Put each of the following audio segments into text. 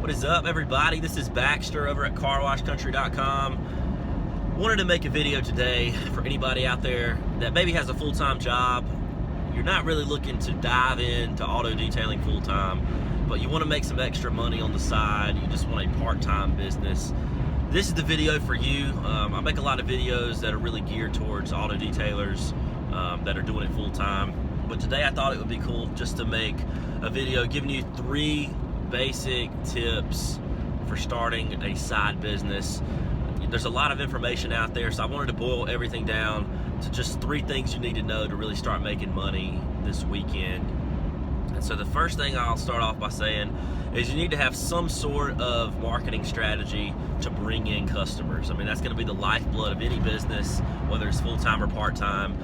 What is up, everybody? This is Baxter over at carwashcountry.com. Wanted to make a video today for anybody out there that maybe has a full-time job. You're not really looking to dive into auto detailing full-time, but you want to make some extra money on the side. You just want a part-time business. This is the video for you. I make a lot of videos that are really geared towards auto detailers that are doing it full-time. But today I thought it would be cool just to make a video giving you 3 basic tips for starting a side business. There's a lot of information out there, so I wanted to boil everything down to just 3 things you need to know to really start making money this weekend. And so the first thing I'll start off by saying is you need to have some sort of marketing strategy to bring in customers. I mean, that's going to be the lifeblood of any business, whether it's full-time or part-time.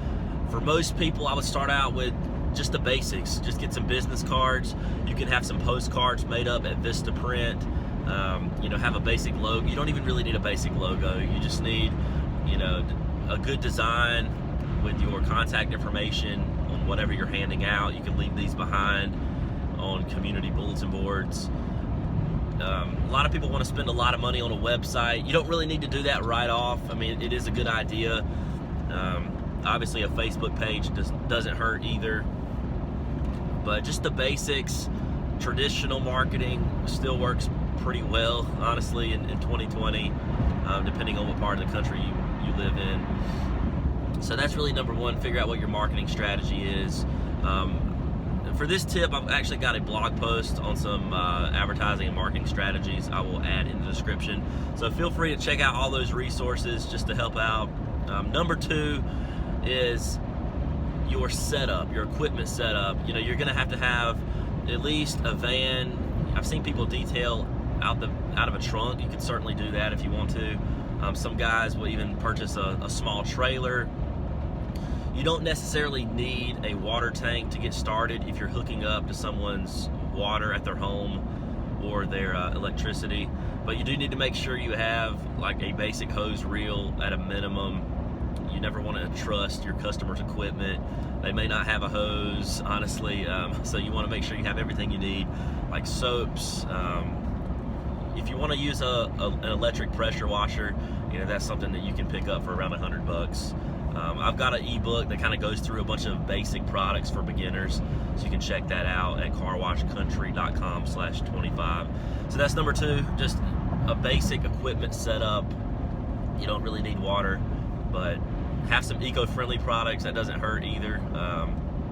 For most people, I would start out with just the basics. Just get some business cards. You can have some postcards made up at Vistaprint. Have a basic logo. You don't even really need a basic logo. You just need, a good design with your contact information on whatever you're handing out. You can leave these behind on community bulletin boards. A lot of people want to spend a lot of money on a website. You don't really need to do that right off. I mean, it is a good idea. Obviously, a Facebook page doesn't hurt either. But just the basics, traditional marketing still works pretty well, honestly, in 2020, depending on what part of the country you live in. So that's really number one, figure out what your marketing strategy is. For this tip, I've actually got a blog post on some advertising and marketing strategies I will add in the description. So feel free to check out all those resources just to help out. Number 2 is your setup, your equipment setup. You're gonna have to have at least a van. I've seen people detail out of a trunk. You can certainly do that if you want to. Some guys will even purchase a small trailer. You don't necessarily need a water tank to get started if you're hooking up to someone's water at their home or their electricity, but you do need to make sure you have like a basic hose reel at a minimum. You never want to trust your customer's equipment. They may not have a hose, honestly, so you want to make sure you have everything you need, like soaps. If you want to use an electric pressure washer, that's something that you can pick up for around $100. I've got an ebook that kind of goes through a bunch of basic products for beginners, so you can check that out at carwashcountry.com/25. So that's number 2, just a basic equipment setup. You don't really need water, but have some eco-friendly products. That doesn't hurt either.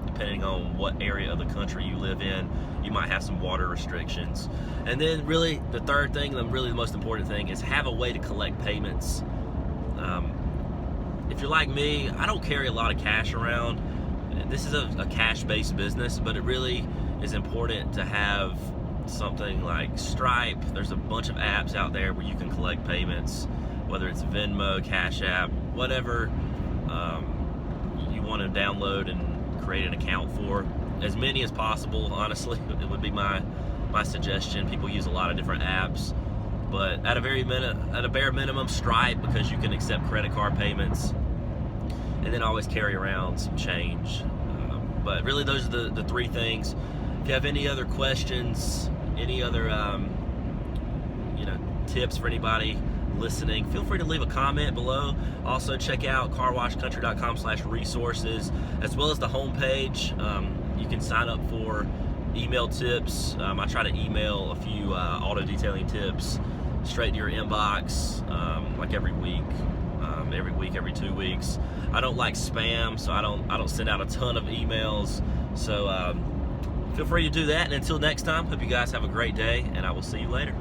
Depending on what area of the country you live in, you might have some water restrictions. And then really the third thing, the most important thing, is have a way to collect payments. If you're like me, I don't carry a lot of cash around. This is a cash-based business, but it really is important to have something like Stripe. There's a bunch of apps out there where you can collect payments, whether it's Venmo, Cash App, whatever you want to download and create an account for. As many as possible, honestly, it would be my suggestion. People use a lot of different apps, but at a bare minimum, Stripe, because you can accept credit card payments, and then always carry around some change. But really, those are the 3 things. If you have any other questions, any other tips for anybody listening, feel free to leave a comment below. Also check out carwashcountry.com/resources, as well as the homepage. You can sign up for email tips. I try to email a few auto detailing tips straight to your inbox, like every week, every 2 weeks. I don't like spam, so I don't send out a ton of emails. So feel free to do that. And until next time, hope you guys have a great day, and I will see you later.